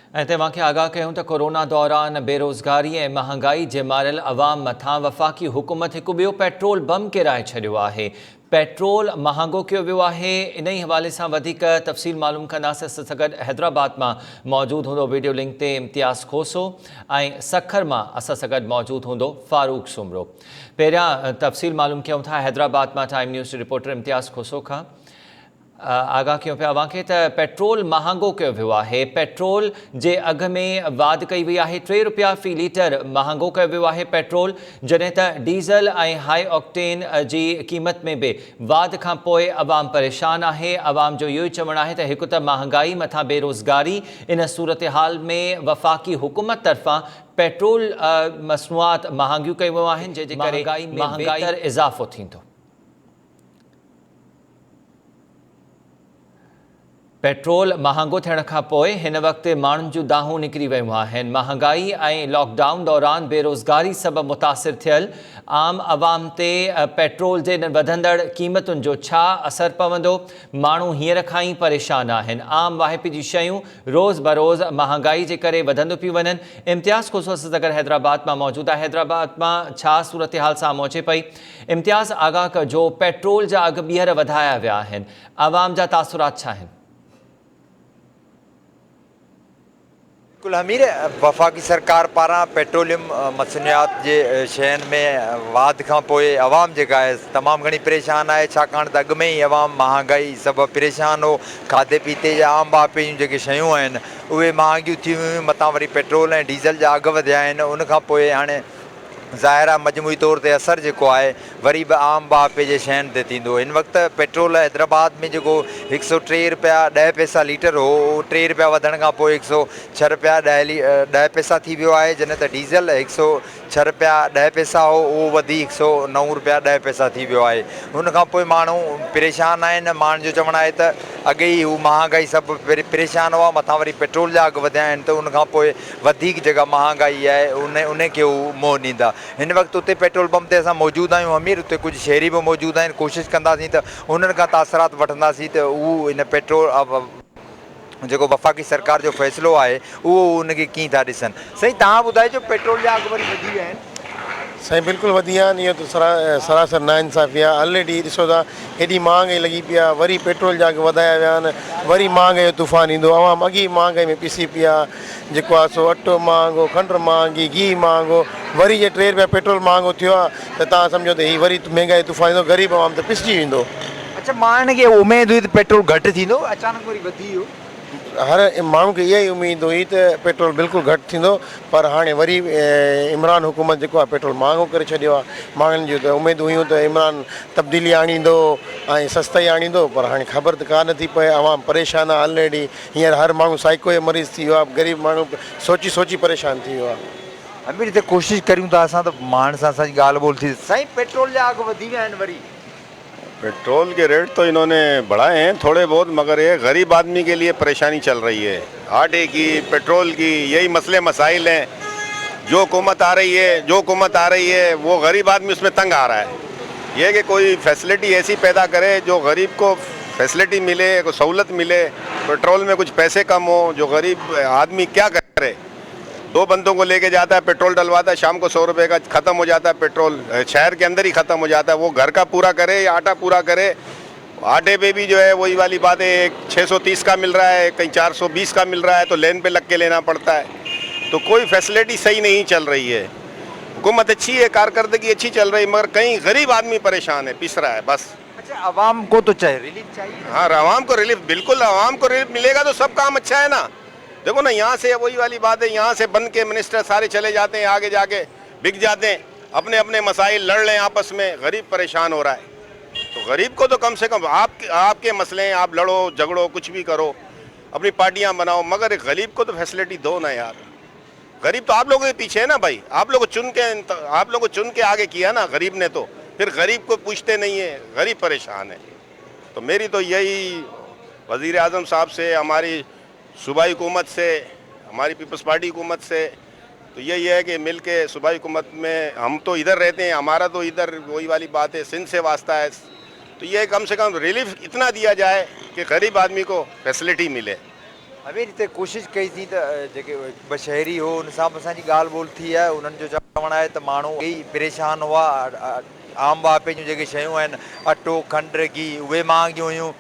ऐं तव्हांखे आगाह कयूं त कोरोना दौरान बेरोज़गारी ऐं महांगाई जे मारियल अवाम मथां वफ़ाक़ी हुकूमत हिकु ॿियो पेट्रोल बम किराए छॾियो आहे। पेट्रोल महांगो कयो वियो आहे। इन ई हवाले सां वधीक तफ़सील मालूम कंदासीं। असां सां गॾु हैदराबाद मां मौजूदु हूंदो वीडियो लिंक ते इम्तियाज़ खोसो ऐं सखर मां असां सां गॾु मौजूदु हूंदो फारूक सुमरो। पहिरियां तफ़सील मालूम कयूं था हैदराबाद मां टाइम न्यूज़ रिपोर्टर इम्तियाज़ खोसो खां। आगाह कयूं पिया अव्हांखे त पेट्रोल महांगो कयो वियो आहे। पेट्रोल जे अघ में वाधि कई वई आहे। 3 रुपया फ़ी लीटर महांगो कयो वियो आहे पेट्रोल, जॾहिं त डीज़ल ऐं हाई ऑक्टेन जी क़ीमत में बि वाधि खां पोइ अवाम परेशान आहे। अवाम जो इहो ई चवणु आहे त हिकु त महांगाई मथां बेरोज़गारी, इन सूरत हाल में वफ़ाक़ी हुकूमत तरफ़ां पेट्रोल मसनूआत महांगियूं कयूं वियूं आहिनि, जंहिंजे करे महांगाई में इज़ाफ़ो थींदो। पेट्रोल महांगो थियण खां पोइ हिन वक़्तु माण्हुनि जूं दाहूं निकिरी वियूं आहिनि। महांगाई ऐं लॉकडाउन दौरान बेरोज़गारी सबबि मुतासिर थियल आम अवाम ते पेट्रोल जे वधंदड़ क़ीमतुनि जो छा असरु पवंदो? माण्हू हींअर खां ई परेशान आहिनि। आम वाहिपे जी शयूं रोज़ बरोज़ महांगाई जे करे वधंदियूं पियूं वञनि। इम्तियाज़ खोसो सां गॾु हैदराबाद मां मौजूदु आहे। हैदराबाद मां छा सूरत हाल साम्हूं अचे पई? इम्तियाज़ आगाह कजो, पेट्रोल जा अघ ॿीहर वधाया विया आहिनि, अवाम जा तासुरात छा आहिनि? बिल्कुल हमीर, वफ़ाक़ी सरकार पारां पेट्रोलियम मसनूआत जे शयुनि में वाधि खां पोइ अवाम जेका आहे तमामु घणी परेशान आहे, छाकाणि त अॻु में ई अवाम महांगाई सबबु परेशान हो। खाधे पीते जा आम बापे जूं जेके शयूं आहिनि उहे महांगियूं थी वियूं, मथां वरी पेट्रोल ऐं डीज़ल जा अघु वधिया आहिनि। उनखां पोइ हाणे ज़ाहिर आहे मजमूई तौर ते असरु जेको आहे वरी बि आम बापे जे शयुनि ते थींदो। हिन वक़्तु पेट्रोल हैदराबाद में जेको 103 रुपया 10 पैसा लीटर हो, 3 रुपया वधण खां पोइ 106 रुपया 10 पैसा थी वियो आहे, जॾहिं त डीज़ल 106 रुपया 10 पैसा हो, उहो वधी 109 रुपया 10 पैसा थी वियो आहे। हुनखां पोइ माण्हू परेशान आहिनि। माण्हुनि जो चवणु आहे त अॻे ई हू महांगाई सभु परेशान हुआ, मथां वरी पेट्रोल जा अघु वधिया आहिनि, त उनखां पोइ वधीक जेका महांगाई आहे उनखे हू मोह ॾींदा। हिन वक़्तु उते पेट्रोल पंप ते असां मौजूदु आहियूं हमीर, उते कुझु शहरी बि मौजूदु आहिनि। कोशिशि कंदासीं त उन्हनि खां तासरात वठंदासीं त उहो हिन पेट्रोल जेको वफ़ाक़ी सरकार जो फ़ैसिलो आहे उहो उनखे कीअं था ॾिसनि। साईं तव्हां ॿुधाइजो, पेट्रोल जा अघु वरी वधी विया आहिनि? साईं बिल्कुलु वधी विया आहिनि। इहो त सरासर नाइंसाफ़ी आहे। ऑलरेडी ॾिसो था हेॾी महांगाई लॻी पई आहे, वरी पेट्रोल जा अघु वधाया विया आहिनि, वरी महांगाई जो तूफ़ान ईंदो। अवाम अॻी महांगाई में पिसी पिया, जेको आहे सो अटो महांगो, खंडु महांगी, घी महांगो, वरी जे 3 रुपया पेट्रोल महांगो थियो आहे त तव्हां सम्झो त हीअ वरी महांगाई तूफ़ान ईंदो, ग़रीब अवाम त पिसिजी वेंदो। अच्छा, मां हिनखे उमेदु हुई त पेट्रोल घटि थींदो, अचानक वरी वधी वियो। हर माण्हू खे इहा ई उमेदु हुई त पेट्रोल बिल्कुलु घटि थींदो, पर हाणे वरी इमरान हुकूमत जेको आहे पेट्रोल महांगो करे छॾियो आहे। माण्हुनि जूं त उमेदूं हुयूं त इमरान तब्दीली आणींदो ऐं सस्ताई आणींदो, पर हाणे ख़बर त कान थी पए। अवाम परेशान आहे ऑलरेडी। हींअर हर माण्हू साइको जो मरीज़ थी वियो आहे, ग़रीब माण्हू सोची सोची परेशान थी वियो आहे। अमीर, हिते कोशिशि करियूं था असां त माण्हू सां असांजी ॻाल्हि ॿोल थी। साईं पेट्रोल जा अघु वधी विया आहिनि वरी? पेट्रोल के रेट तो इन्होंने बढ़ाए हैं थोड़े बहुत, मगर ये गरीब आदमी के लिए परेशानी चल रही है। आटे की, पेट्रोल की, यही मसले मसाइल हैं। जो हुकूमत आ रही है वो गरीब आदमी उसमें तंग आ रहा है। ये कि कोई फैसिलिटी ऐसी पैदा करे जो गरीब को फैसिलिटी मिले, को सहूलत मिले, पेट्रोल में कुछ पैसे कम हो, जो गरीब आदमी क्या करे। 2 बंदों को लेके जाता है, पेट्रोल डलवाता है, शाम को 100 रुपये का ख़त्म हो जाता है पेट्रोल, शहर के अंदर ही ख़त्म हो जाता है। वो घर का पूरा करे या आटा पूरा करे। आटे पे भी जो है वही वाली बात है, 630 का मिल रहा है, कहीं 420 का मिल रहा है, तो लाइन पे लग के लेना पड़ता है। तो कोई फैसिलिटी सही नहीं चल रही है। हुकूमत अच्छी है, कारकर्दगी अच्छी चल रही है, मगर कहीं गरीब आदमी परेशान है, पिस रहा है बस। अच्छा, आवाम को तो चाहिए रिलीफ चाहिए। हाँ, आवाम को रिलीफ, बिल्कुल आवाम को रिलीफ मिलेगा तो सब काम अच्छा है ना। देखो ना, यहाँ से वही वाली बात है, यहाँ से बन के मिनिस्टर सारे चले जाते हैं, आगे जाके बिक जाते हैं, अपने अपने मसाइल लड़ लें आपस में, गरीब परेशान हो रहा है। तो गरीब को तो कम से कम आपके मसले हैं, आप लड़ो झगड़ो कुछ भी करो, अपनी पार्टियाँ बनाओ, मगर गरीब को तो फैसिलिटी दो ना यार। गरीब तो आप लोगों के पीछे है ना भाई, आप लोगों को चुन के आगे किया ना गरीब ने, तो फिर गरीब को पूछते नहीं है, गरीब परेशान है। तो मेरी तो यही वज़ीर आज़म साहब से, हमारी सूबाई हुकूमत से, हमारी पीपल्स पार्टी हुकूमत से, तो यही है कि मिल के सूबाई हुकूमत में, हम तो इधर रहते हैं, हमारा तो इधर वही वाली बात है, सिंध से वास्ता है, तो ये कम से कम रिलीफ इतना दिया जाए कि गरीब आदमी को फैसिलिटी मिले। अमीर हिते कोशिशि कई थी त जेके ॿ शहरी हो उन सां बि असांजी ॻाल्हि ॿोल थी आहे। उन्हनि जो चवणु आहे त माण्हू ई परेशान हुआ, आम वापे जूं जेके शयूं आहिनि अटो खंडु गिहु उहे महांगियूं हुयूं,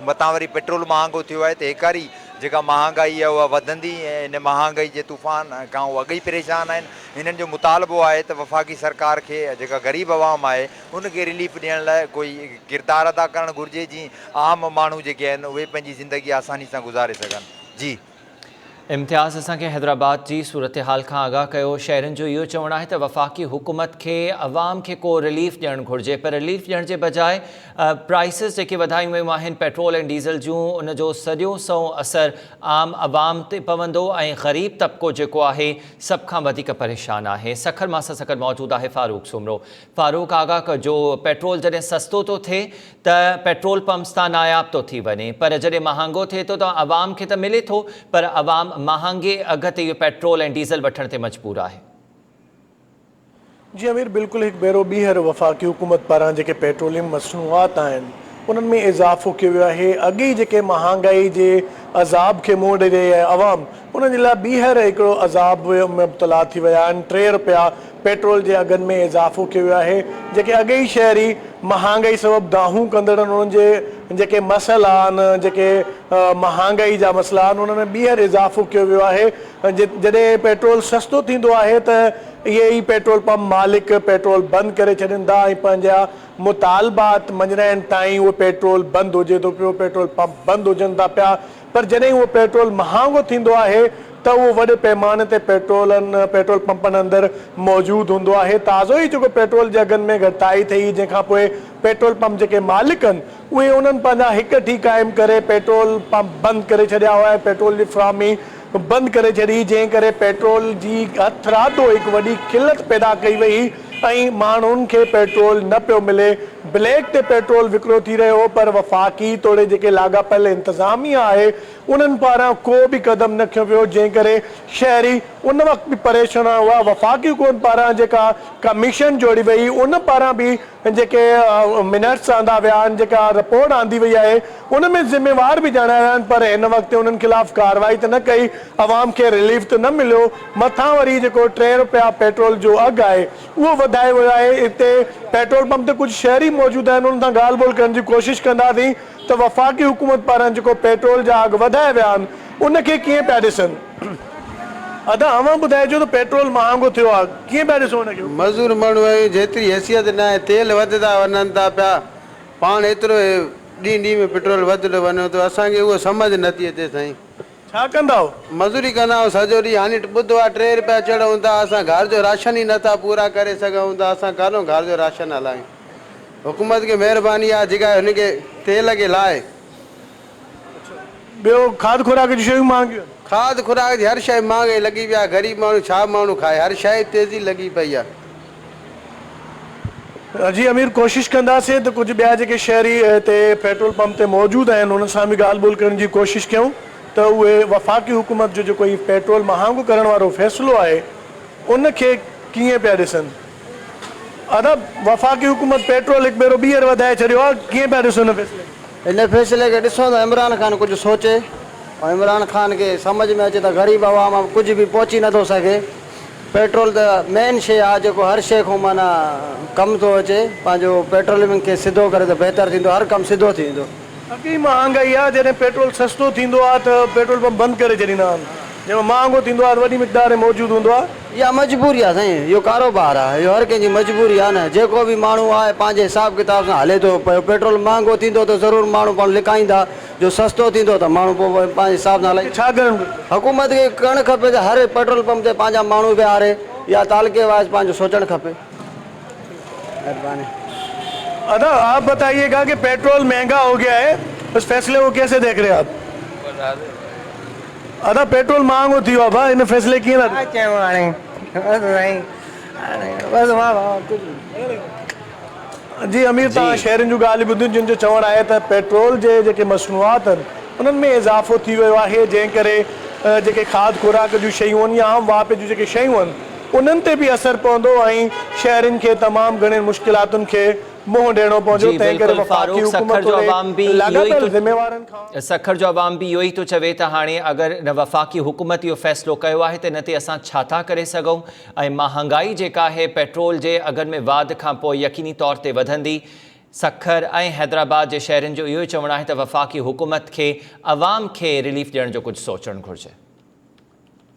मथां वरी पेट्रोल महांगो थियो आहे त एकारी जेका महांगाई आहे उहा वधंदी ऐं इन महांगाई जे तूफ़ान खां उहे अॻई परेशान आहिनि। हिननि जो मुतालबो आहे त वफ़ाक़ी सरकार खे जेका ग़रीब अवाम आहे उनखे रिलीफ ॾियण लाइ कोई किरदारु अदा करणु घुरिजे, जीअं आम माण्हू जेके आहिनि उहे पंहिंजी ज़िंदगी आसानी सां गुज़ारे सघनि। जी इम्तियाज़ असांखे हैदराबाद जी सूरत हाल खां आगाह कयो। शहरनि जो इहो चवणु आहे त वफ़ाक़ी हुकूमत खे अवाम खे को रिलीफ ॾियणु घुरिजे, पर रिलीफ ॾियण जे बजाए प्राइसिस जेके वधायूं वियूं आहिनि पेट्रोल ऐं डीज़ल जूं, उनजो सॼो सौ असरु आम अवाम ते पवंदो ऐं ग़रीब तबिको जेको आहे सभ खां वधीक परेशान आहे। सखर मां सां सखर मौजूदु आहे फारूक सुमरो। फारूक, आगाह कजो, पेट्रोल जॾहिं सस्तो थो थिए त पेट्रोल पंप्स तां नायाब थो थी वञे, पर जॾहिं महांगो थिए थो त अवाम खे त मिले थो, पर अवाम महांगे अघ ते इहो पेट्रोल ऐं डीज़ल वठण ते मजबूर आहे। जी अमीर, बिल्कुलु हिकु भेरो ॿीहर वफ़ाक़ी हुकूमत पारां जेके पेट्रोलियम मसनूआत आहिनि उन्हनि में इज़ाफ़ो कयो वियो आहे। अॻी जेके महांगाई जे अज़ाब खे मुंहुं ॾेई रही आहे अवाम, उन्हनि जे लाइ ॿीहर हिकिड़ो अज़ाब में मुब्तला थी विया आहिनि। 3 रुपया पेट्रोल जे अघनि में इज़ाफ़ो कयो वियो आहे। जेके अॻई शहरी महांगाई सबबु दाहूं कंदड़ उन्हनि जे जेके मसइला आहिनि, जेके महांगाई जा मसइला आहिनि, उन्हनि में ॿीहर इज़ाफ़ो कयो वियो आहे। जॾहिं पेट्रोल सस्तो थींदो आहे त इहे ई पेट्रोल पंप मालिक पेट्रोल बंदि करे छॾींदा ऐं पंहिंजा मुतालबात मंझंदि ताईं उहो पेट्रोल बंदि हुजे थो पियो, पेट्रोल पंप बंदि हुजनि था पिया। पर जॾहिं उहो पेट्रोल महांगो थींदो आहे त उहो वॾे पैमाने ते पेट्रोल पंपनि अंदरि मौजूदु हूंदो आहे। ताज़ो ई जेको पेट्रोल जे अघनि में घटिताई थी, जंहिंखां पोइ पेट्रोल पंप जेके मालिक आहिनि उहे उन्हनि पंहिंजा हिक ठी क़ाइमु करे पेट्रोल पंप बंदि करे छॾिया हुआ, पेट्रोल जी फ़राहमी बंदि करे छॾी, जंहिं करे पेट्रोल जी हथरादो हिकु वॾी किल्लत पैदा कई वई ऐं माण्हुनि खे पेट्रोल न पियो मिले। ब्लैक ते पेट्रोल विकिरो थी रहियो हो, पर वफ़ाक़ी तौरु जेके लाॻापियल इंतिज़ामिया आहे उन्हनि पारां को बि क़दम न खयो वियो, जंहिं करे शहरी उन वक़्तु बि परेशान हुआ। वफ़ाक़ी हुकूमत पारां जेका कमीशन जोड़ी वई उन पारां बि जेके मिनट्स आंदा विया आहिनि, जेका रिपोर्ट आंदी वई आहे उन में ज़िम्मेवार बि ॼाणाया विया आहिनि, पर हिन वक़्तु उन्हनि ख़िलाफ़ कार्रवाई त न कई, अवाम खे रिलीफ त न मिलियो। मथां वरी जेको 3 रुपया पेट्रोल जो अघु आहे उहो वधायो वियो आहे। हिते पेट्रोल पंप ते कुझु शहरी मौजूदु आहिनि, उन्हनि सां ॻाल्हि ॿोल करण जी कोशिशि कंदासीं त वफ़ाक़ी हुकूमत पारां जेको पेट्रोल जा अघु वधाया विया आहिनि उनखे कीअं पिया ॾिसनि। अदा अवां ॿुधाइजो त पेट्रोल महांगो थियो आहे, कीअं पिया ॾिसो हुनखे? मज़दूर माण्हू आहियूं, जेतिरी हैसियत न आहे, तेल वधंदा वञनि था पिया, पाण एतिरो ॾींहं में पेट्रोल वधंदो वञे थो, असांखे उहो सम्झ नथी अचे। साईं छा कंदा हो? मज़दूरी कंदा आहियूं सॼो ॾींहुं। हाणे ॿुधो आहे 3 रुपया चढ़ूं था, असां घर जो राशन ई नथा पूरा करे सघूं था, असां काॾों घर जो राशन हलायूं। हुकूमत खे महिरबानी आहे जेका हिनखे तेल खे लाहे। ॿियो खाद खुराक जी शयूं महांगियूं, खाद खुराक जी हर शइ महांगाई लॻी पई आहे। ग़रीब माण्हू छा माण्हू खाए, हर शइ तेज़ी लॻी पई आहे। जी अमीर, कोशिशि कंदासीं त कुझु ॿिया जेके शहरी हिते पेट्रोल पंप ते मौजूदु आहिनि उन्हनि सां बि ॻाल्हि ॿोल करण जी कोशिशि कयूं त उहे वफ़ाक़ी हुकूमत जो जेको ही पेट्रोल महांगो करण वारो फ़ैसिलो आहे उनखे कीअं पिया ॾिसनि। अदा वफ़ाक़ी हुकूमत पेट्रोल हिकु भेरो ॿीहर वधाए छॾियो आहे, कीअं पिया ॾिसो हिन फ़ैसिले? इन फैसले खे ॾिसो त इमरान ख़ान कुझु सोचे ऐं इमरान ख़ान खे सम्झ में अचे त ग़रीब अवाम कुझु बि पहुची नथो सघे। पेट्रोल त मेन शइ आहे जेको हर शइ खां माना कमु थो अचे। पंहिंजो पेट्रोलियम खे सिधो करे त बहितरु थींदो, हर कमु सिधो थींदो। अॻी महांगाई आहे, जॾहिं पेट्रोल सस्तो थींदो आहे त पेट्रोल पंप बंदि करे छॾींदा आहिनि, जंहिंमें महांगो थींदो आहे वॾी मिक़दार में मौजूदु हूंदो आहे। इहा मजबूरी आहे साईं, इहो कारोबार आहे, इहो हर कंहिंजी मजबूरी आहे न। जेको बि माण्हू आहे पंहिंजे हिसाब किताब सां हले थो पियो। पेट्रोल महांगो थींदो त ज़रूरु माण्हू पाण लिकाईंदा, जो सस्तो थींदो त माण्हू पोइ पंहिंजे हिसाब सां हलाईंदा। छा करणु? हुकूमत खे करणु खपे त हर पेट्रोल पंप ते पंहिंजा माण्हू विहारे या तालके वाइज पंहिंजो सोचणु खपे। महिरबानी। अदा आप बताइएगा कि पेट्रोल महंगा हो गया है, उस फैसले को कैसे देख रहे हैं आप? अदा पेट्रोल महंगो थी वियो आहे, इन फैसले कीअं था? जी अमीर, तव्हां शहरनि जूं ॻाल्हियूं ॿुधियूं जिन जो चवणु आहे त पेट्रोल जे जेके मसनूआत आहिनि उन्हनि में इज़ाफ़ो थी वियो आहे, जंहिं करे जेके खाद खुराक जूं शयूं आहिनि या आम वापे जूं जेके शयूं आहिनि उन्हनि ते बि असरु पवंदो ऐं शहरनि खे तमामु घणे मुश्किलातुनि खे मुंहुं ॾियणो पवंदो जी, तंहिं करे बिल्कुलु वफ़ाक़ी फारूक, हुकूमत सखर जो ओॾे अवाम बि इहो ई लाॻापियल तो ज़िम्मेवारनि खां सखर जो अवाम बि इहो ई थो चवे त हाणे अगरि न वफ़ाक़ी हुकूमत इहो फ़ैसिलो कयो आहे त इन ते असां छा था करे सघूं ऐं महांगाई जेका आहे पेट्रोल जे अघनि में वाध खां पोइ यकीनी तौर ते वधंदी। सखर ऐं हैदराबाद जे शहरनि जो इहो ई चवणु आहे त वफ़ाक़ी हुकूमत खे अवाम खे रिलीफ ॾियण जो कुझु सोचणु घुरिजे।